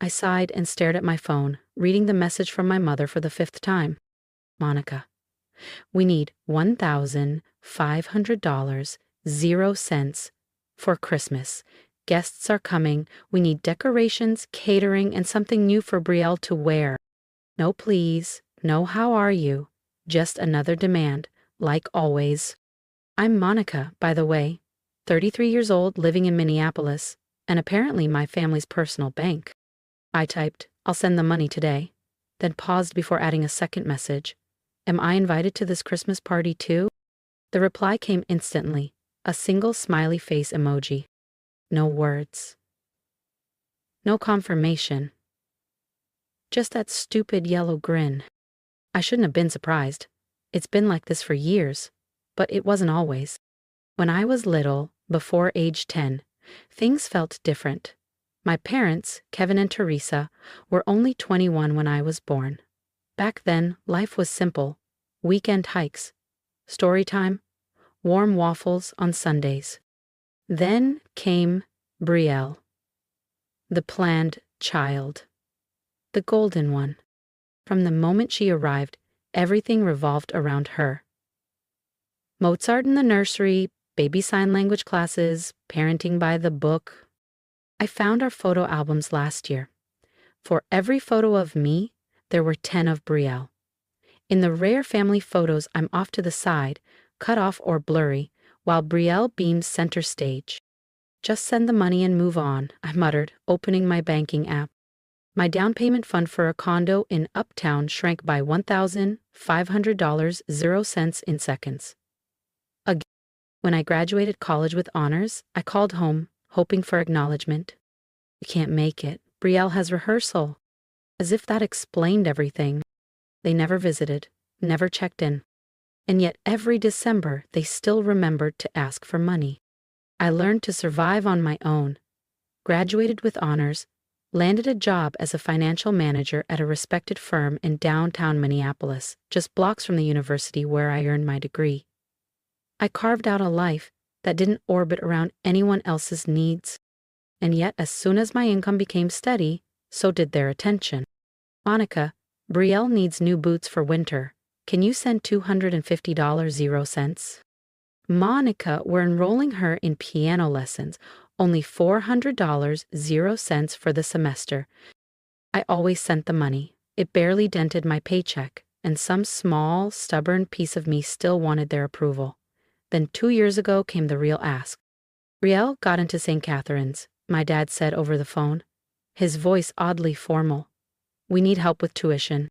I sighed and stared at my phone, reading the message from my mother for the fifth time. Monica, we need $1,500, 0 cents, for Christmas. Guests are coming. We need decorations, catering, and something new for Brielle to wear. No please, no how are you. Just another demand, like always. I'm Monica, by the way, 33 years old, living in Minneapolis, and apparently my family's personal bank. I typed, I'll send the money today, then paused before adding a second message. Am I invited to this Christmas party too? The reply came instantly, a single smiley face emoji. No words. No confirmation. Just that stupid yellow grin. I shouldn't have been surprised. It's been like this for years, but it wasn't always. When I was little, before age 10, things felt different. My parents, Kevin and Teresa, were only 21 when I was born. Back then, life was simple. Weekend hikes, story time, warm waffles on Sundays. Then came Brielle, the planned child, the golden one. From the moment she arrived, everything revolved around her. Mozart in the nursery, baby sign language classes, parenting by the book. I found our photo albums last year. For every photo of me, there were 10 of Brielle. In the rare family photos, I'm off to the side, cut off or blurry, while Brielle beams center stage. Just send the money and move on, I muttered, opening my banking app. My down payment fund for a condo in Uptown shrank by $1,500, 0 cents in seconds. Again, when I graduated college with honors, I called home, hoping for acknowledgement. You can't make it. Brielle has rehearsal. As if that explained everything. They never visited, never checked in. And yet every December, they still remembered to ask for money. I learned to survive on my own, graduated with honors, landed a job as a financial manager at a respected firm in downtown Minneapolis, just blocks from the university where I earned my degree. I carved out a life that didn't orbit around anyone else's needs. And yet, as soon as my income became steady, so did their attention. Monica, Brielle needs new boots for winter. Can you send $250, 0 cents? Monica, we're enrolling her in piano lessons. Only $400, 0 cents for the semester. I always sent the money. It barely dented my paycheck, and some small, stubborn piece of me still wanted their approval. Then 2 years ago came the real ask. Brielle got into St. Catherine's, my dad said over the phone, his voice oddly formal. We need help with tuition.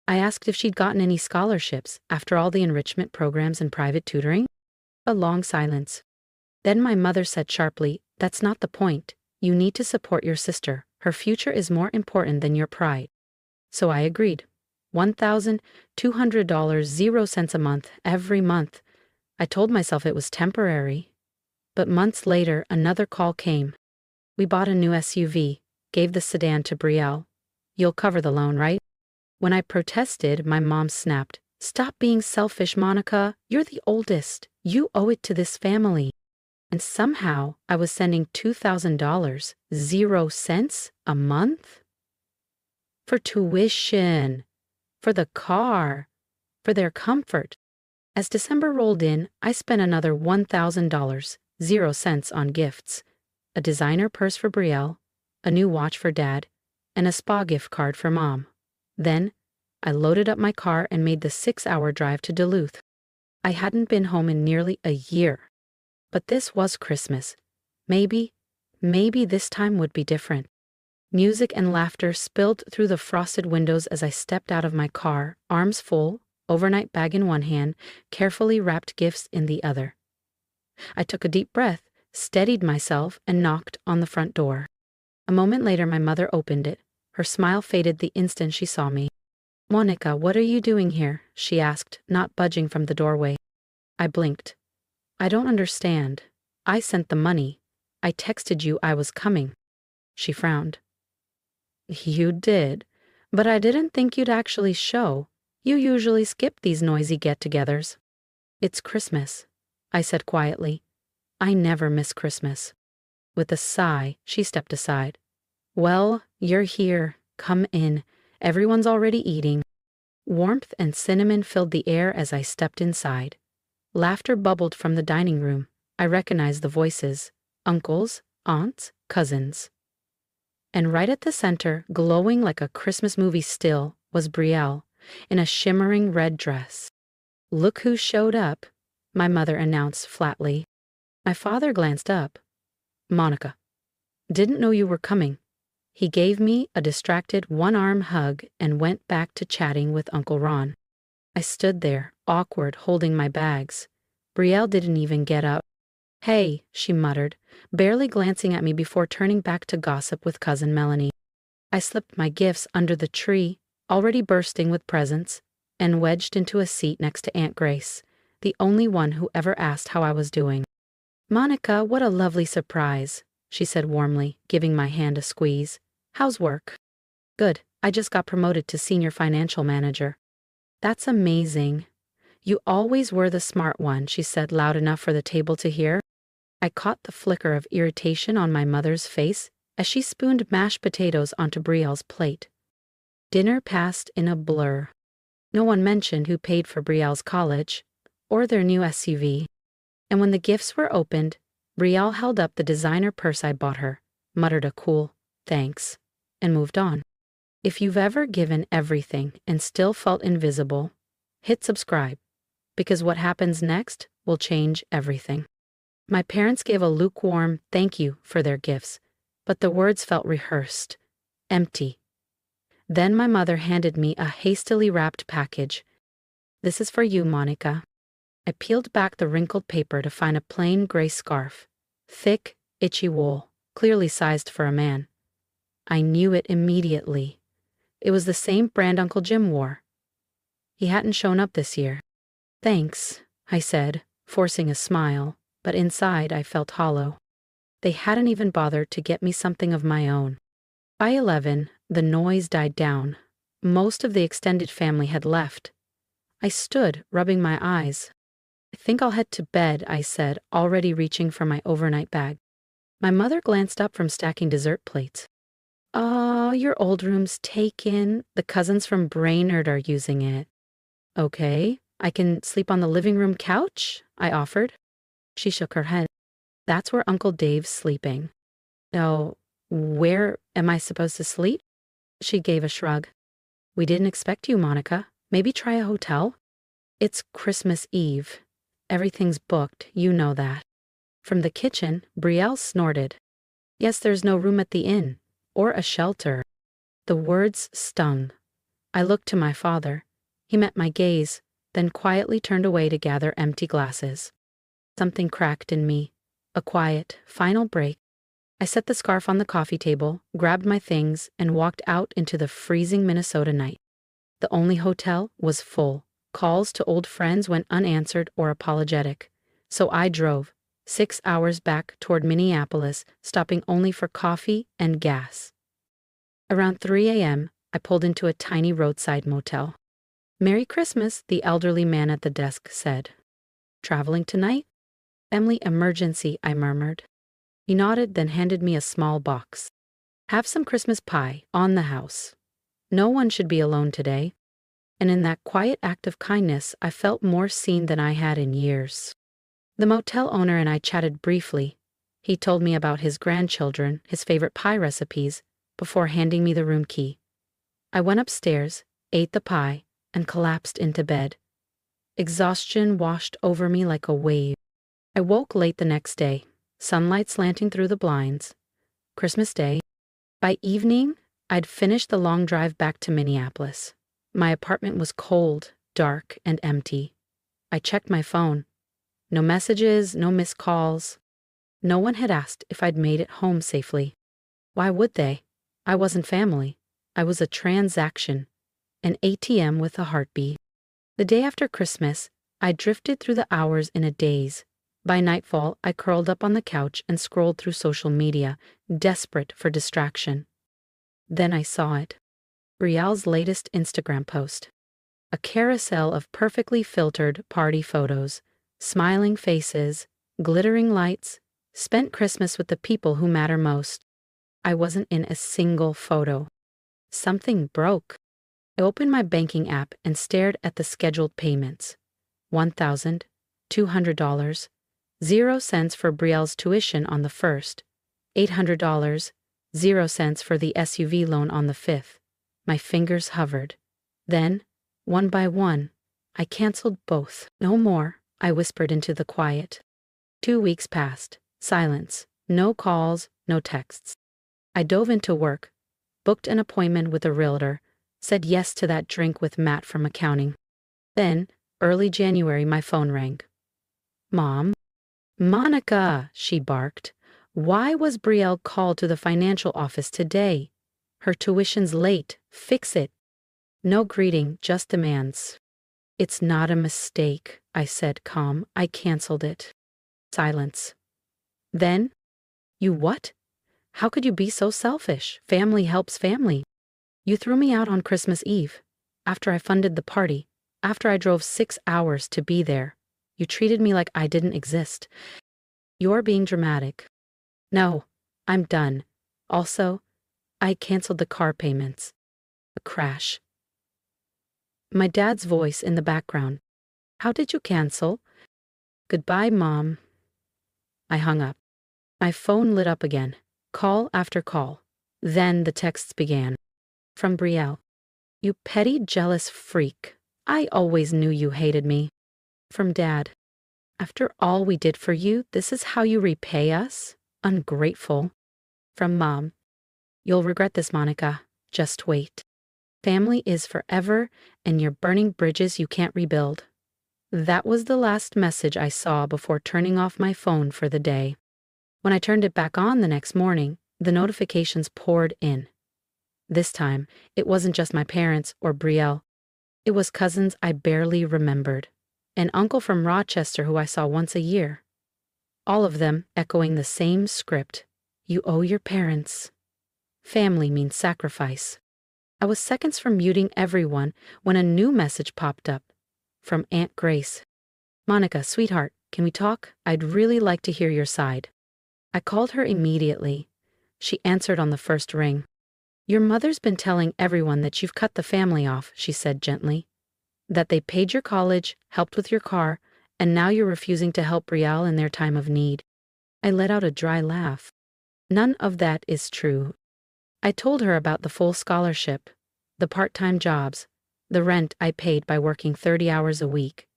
I asked if she'd gotten any scholarships after all the enrichment programs and private tutoring. A long silence. Then my mother said sharply, that's not the point. You need to support your sister. Her future is more important than your pride. So I agreed. $1,200, 0 cents a month, every month. I told myself it was temporary. But months later, another call came. We bought a new SUV, gave the sedan to Brielle. You'll cover the loan, right? When I protested, my mom snapped. Stop being selfish, Monica. You're the oldest. You owe it to this family. And somehow, I was sending $2,000, 0 cents a month? For tuition, for the car, for their comfort. As December rolled in, I spent another $1,000, 0 cents on gifts. A designer purse for Brielle, a new watch for Dad, and a spa gift card for Mom. Then, I loaded up my car and made the 6-hour drive to Duluth. I hadn't been home in nearly a year. But this was Christmas. Maybe this time would be different. Music and laughter spilled through the frosted windows as I stepped out of my car, arms full, overnight bag in one hand, carefully wrapped gifts in the other. I took a deep breath, steadied myself, and knocked on the front door. A moment later, my mother opened it. Her smile faded the instant she saw me. Monica, what are you doing here? She asked, not budging from the doorway. I blinked. I don't understand. I sent the money. I texted you I was coming. She frowned. You did, but I didn't think you'd actually show. You usually skip these noisy get-togethers. It's Christmas, I said quietly. I never miss Christmas. With a sigh, she stepped aside. Well, you're here. Come in. Everyone's already eating. Warmth and cinnamon filled the air as I stepped inside. Laughter bubbled from the dining room. I recognized the voices. Uncles, aunts, cousins. And right at the center, glowing like a Christmas movie still, was Brielle, in a shimmering red dress. "Look who showed up," my mother announced flatly. My father glanced up. "Monica, didn't know you were coming." He gave me a distracted one-arm hug and went back to chatting with Uncle Ron. I stood there, awkward, holding my bags. Brielle didn't even get up. "Hey," she muttered, barely glancing at me before turning back to gossip with Cousin Melanie. I slipped my gifts under the tree, already bursting with presents, and wedged into a seat next to Aunt Grace, the only one who ever asked how I was doing. "Monica, what a lovely surprise," she said warmly, giving my hand a squeeze. "How's work?" "Good. I just got promoted to senior financial manager." "That's amazing. You always were the smart one," she said loud enough for the table to hear. I caught the flicker of irritation on my mother's face as she spooned mashed potatoes onto Brielle's plate. Dinner passed in a blur. No one mentioned who paid for Brielle's college, or their new SUV. And when the gifts were opened, Brielle held up the designer purse I bought her, muttered a cool, "Thanks," and moved on. If you've ever given everything and still felt invisible, hit subscribe, because what happens next will change everything. My parents gave a lukewarm thank you for their gifts, but the words felt rehearsed, empty. Then my mother handed me a hastily wrapped package. "This is for you, Monica." I peeled back the wrinkled paper to find a plain gray scarf, thick, itchy wool, clearly sized for a man. I knew it immediately. It was the same brand Uncle Jim wore. He hadn't shown up this year. "Thanks," I said, forcing a smile, but inside I felt hollow. They hadn't even bothered to get me something of my own. By 11, the noise died down. Most of the extended family had left. I stood, rubbing my eyes. "I think I'll head to bed," I said, already reaching for my overnight bag. My mother glanced up from stacking dessert plates. "Oh, your old room's taken. The cousins from Brainerd are using it." "Okay, I can sleep on the living room couch," I offered. She shook her head. "That's where Uncle Dave's sleeping." "Oh, where am I supposed to sleep?" She gave a shrug. "We didn't expect you, Monica. Maybe try a hotel?" "It's Christmas Eve. Everything's booked, you know that." From the kitchen, Brielle snorted. "Yes, there's no room at the inn. Or a shelter." The words stung. I looked to my father. He met my gaze, then quietly turned away to gather empty glasses. Something cracked in me. A quiet, final break. I set the scarf on the coffee table, grabbed my things, and walked out into the freezing Minnesota night. The only hotel was full. Calls to old friends went unanswered or apologetic. So I drove, 6 hours back toward Minneapolis, stopping only for coffee and gas. Around 3 a.m., I pulled into a tiny roadside motel. "Merry Christmas," the elderly man at the desk said. "Traveling tonight?" "Family emergency," I murmured. He nodded, then handed me a small box. "Have some Christmas pie, on the house. No one should be alone today." And in that quiet act of kindness, I felt more seen than I had in years. The motel owner and I chatted briefly. He told me about his grandchildren, his favorite pie recipes, before handing me the room key. I went upstairs, ate the pie, and collapsed into bed. Exhaustion washed over me like a wave. I woke late the next day, sunlight slanting through the blinds. Christmas Day. By evening, I'd finished the long drive back to Minneapolis. My apartment was cold, dark, and empty. I checked my phone. No messages, no missed calls. No one had asked if I'd made it home safely. Why would they? I wasn't family. I was a transaction, an ATM with a heartbeat. The day after Christmas, I drifted through the hours in a daze. By nightfall, I curled up on the couch and scrolled through social media, desperate for distraction. Then I saw it. Brielle's latest Instagram post. A carousel of perfectly filtered party photos, smiling faces, glittering lights, spent Christmas with the people who matter most. I wasn't in a single photo. Something broke. I opened my banking app and stared at the scheduled payments. $1,200, 0 cents for Brielle's tuition on the 1st, $800, 0 cents for the SUV loan on the 5th. My fingers hovered. Then, one by one, I canceled both. No more, I whispered into the quiet. 2 weeks passed. Silence. No calls, no texts. I dove into work, booked an appointment with a realtor, said yes to that drink with Matt from accounting. Then, early January, my phone rang. Mom? Monica, she barked. Why was Brielle called to the financial office today? Her tuition's late. Fix it. No greeting, just demands. It's not a mistake, I said, calm. I canceled it. Silence. Then, you what? How could you be so selfish? Family helps family. You threw me out on Christmas Eve. After I funded the party, after I drove 6 hours to be there, you treated me like I didn't exist. You're being dramatic. No, I'm done. Also, I canceled the car payments. A crash. My dad's voice in the background. How did you cancel? Goodbye, Mom. I hung up. My phone lit up again. Call after call. Then the texts began. From Brielle. You petty, jealous freak. I always knew you hated me. From Dad. After all we did for you, this is how you repay us? Ungrateful. From Mom. You'll regret this, Monica. Just wait. Family is forever, and you're burning bridges you can't rebuild. That was the last message I saw before turning off my phone for the day. When I turned it back on the next morning, the notifications poured in. This time, it wasn't just my parents or Brielle. It was cousins I barely remembered. An uncle from Rochester who I saw once a year. All of them echoing the same script. You owe your parents. Family means sacrifice. I was seconds from muting everyone when a new message popped up. From Aunt Grace. Monica, sweetheart, can we talk? I'd really like to hear your side. I called her immediately. She answered on the first ring. Your mother's been telling everyone that you've cut the family off, she said gently. That they paid your college, helped with your car, and now you're refusing to help Brielle in their time of need. I let out a dry laugh. None of that is true. I told her about the full scholarship, the part-time jobs, the rent I paid by working 30 hours a week.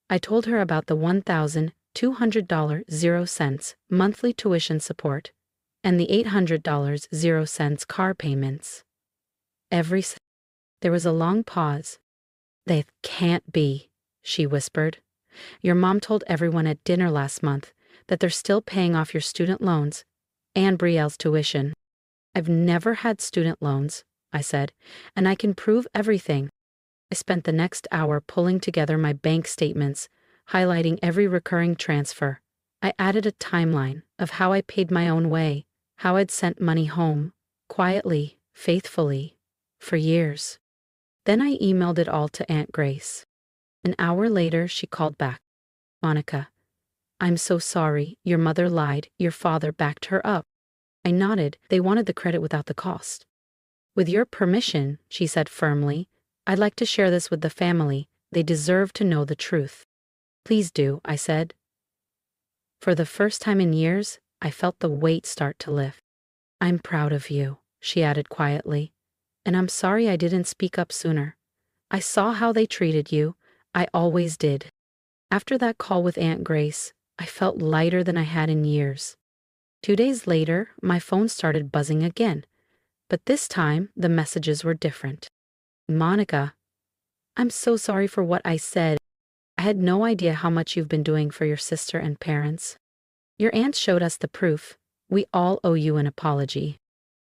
I told her about the $1,200 0 cents monthly tuition support and the $800 0 cents car payments. There was a long pause. They can't be, she whispered. Your mom told everyone at dinner last month that they're still paying off your student loans and Brielle's tuition. I've never had student loans, I said, and I can prove everything. I spent the next hour pulling together my bank statements, highlighting every recurring transfer. I added a timeline of how I paid my own way, how I'd sent money home, quietly, faithfully, for years. Then I emailed it all to Aunt Grace. An hour later, she called back. Monica, I'm so sorry. Your mother lied. Your father backed her up. I nodded. They wanted the credit without the cost. With your permission, she said firmly, I'd like to share this with the family. They deserve to know the truth. Please do, I said. For the first time in years, I felt the weight start to lift. I'm proud of you, she added quietly. And I'm sorry I didn't speak up sooner. I saw how they treated you. I always did. After that call with Aunt Grace, I felt lighter than I had in years. 2 days later, my phone started buzzing again. But this time, the messages were different. Monica, I'm so sorry for what I said. I had no idea how much you've been doing for your sister and parents. Your aunt showed us the proof. We all owe you an apology.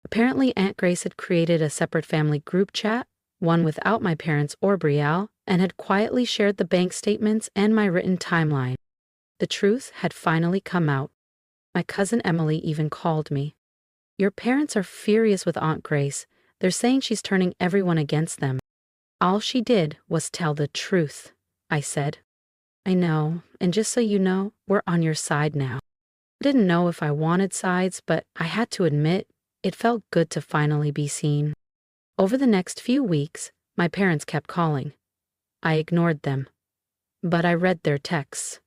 Apparently, Aunt Grace had created a separate family group chat, one without my parents or Brielle, and had quietly shared the bank statements and my written timeline. The truth had finally come out. My cousin Emily even called me. Your parents are furious with Aunt Grace. They're saying she's turning everyone against them. All she did was tell the truth, I said. I know, and just so you know, we're on your side now. I didn't know if I wanted sides, but I had to admit, It felt good to finally be seen. Over the next few weeks, my parents kept calling. I ignored them. But I read their texts.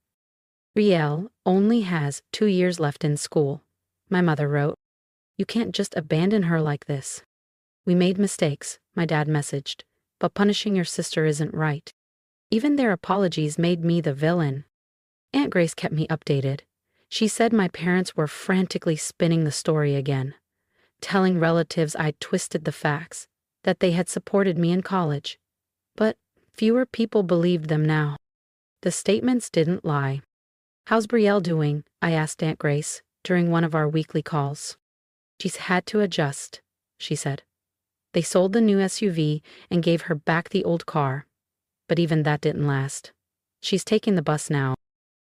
Riel only has 2 years left in school, my mother wrote. You can't just abandon her like this. We made mistakes, my dad messaged, but punishing your sister isn't right. Even their apologies made me the villain. Aunt Grace kept me updated. She said my parents were frantically spinning the story again, telling relatives I'd twisted the facts, that they had supported me in college. But fewer people believed them now. The statements didn't lie. How's Brielle doing? I asked Aunt Grace during one of our weekly calls. She's had to adjust, she said. They sold the new SUV and gave her back the old car. But even that didn't last. She's taking the bus now.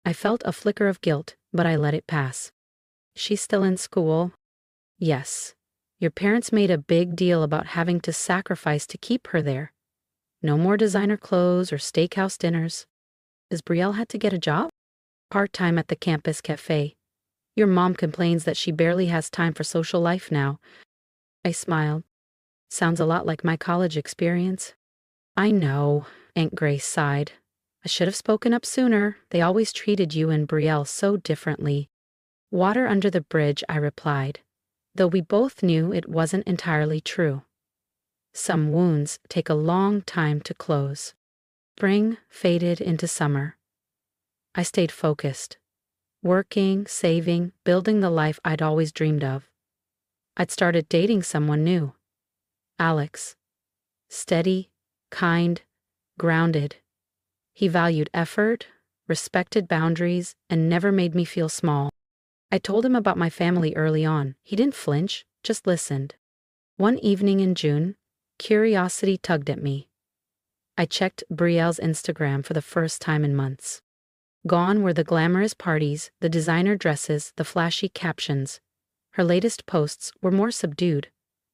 I felt a flicker of guilt, but I let it pass. She's still in school? Yes. Your parents made a big deal about having to sacrifice to keep her there. No more designer clothes or steakhouse dinners. Does Brielle had to get a job? Part-time at the campus cafe. Your mom complains that she barely has time for social life now. I smiled. Sounds a lot like my college experience. I know, Aunt Grace sighed. I should have spoken up sooner. They always treated you and Brielle so differently. Water under the bridge, I replied, though we both knew it wasn't entirely true. Some wounds take a long time to close. Spring faded into summer. I stayed focused, working, saving, building the life I'd always dreamed of. I'd started dating someone new. Alex. Steady, kind, grounded. He valued effort, respected boundaries, and never made me feel small. I told him about my family early on. He didn't flinch, just listened. One evening in June, curiosity tugged at me. I checked Brielle's Instagram for the first time in months. Gone were the glamorous parties, the designer dresses, the flashy captions. Her latest posts were more subdued.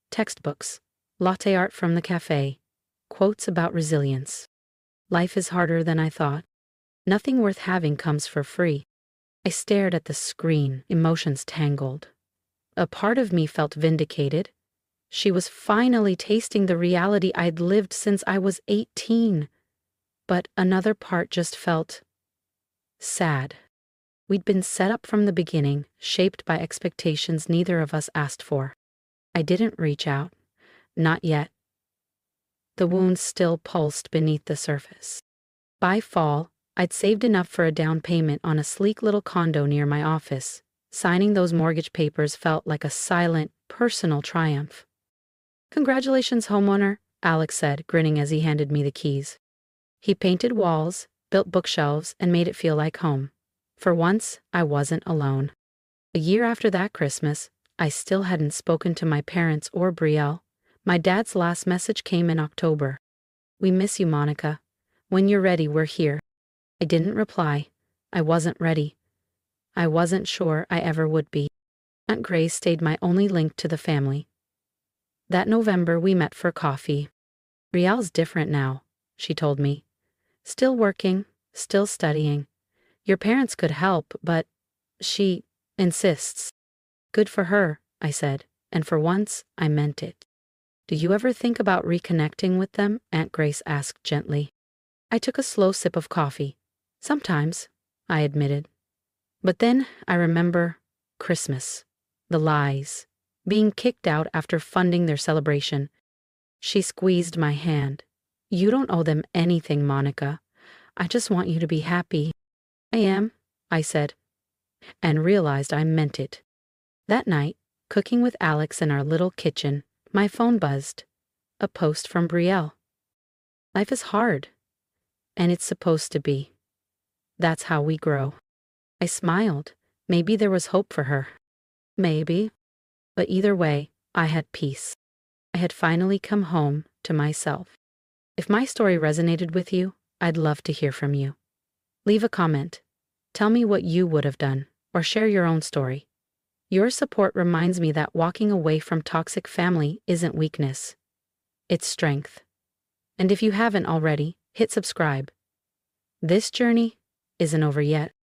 Textbooks, latte art from the cafe, quotes about resilience. Life is harder than I thought. Nothing worth having comes for free. I stared at the screen, emotions tangled. A part of me felt vindicated. She was finally tasting the reality I'd lived since I was 18. But another part just felt sad. We'd been set up from the beginning, shaped by expectations neither of us asked for. I didn't reach out. Not yet. The wounds still pulsed beneath the surface. By fall, I'd saved enough for a down payment on a sleek little condo near my office. Signing those mortgage papers felt like a silent, personal triumph. Congratulations, homeowner, Alex said, grinning as he handed me the keys. He painted walls, built bookshelves, and made it feel like home. For once, I wasn't alone. A year after that Christmas, I still hadn't spoken to my parents or Brielle. My dad's last message came in October. We miss you, Monica. When you're ready, we're here. I didn't reply. I wasn't ready. I wasn't sure I ever would be. Aunt Grace stayed my only link to the family. That November, we met for coffee. Brielle's different now, she told me. Still working, still studying. Your parents could help, but she insists. Good for her, I said, and for once, I meant it. Do you ever think about reconnecting with them? Aunt Grace asked gently. I took a slow sip of coffee. Sometimes, I admitted. But then I remember Christmas, the lies, being kicked out after funding their celebration. She squeezed my hand. You don't owe them anything, Monica. I just want you to be happy. I am, I said, and realized I meant it. That night, cooking with Alex in our little kitchen, my phone buzzed. A post from Brielle. Life is hard, and it's supposed to be. That's how we grow. I smiled. Maybe there was hope for her. Maybe. But either way, I had peace. I had finally come home to myself. If my story resonated with you, I'd love to hear from you. Leave a comment. Tell me what you would have done, or share your own story. Your support reminds me that walking away from toxic family isn't weakness. It's strength. And if you haven't already, hit subscribe. This journey isn't over yet.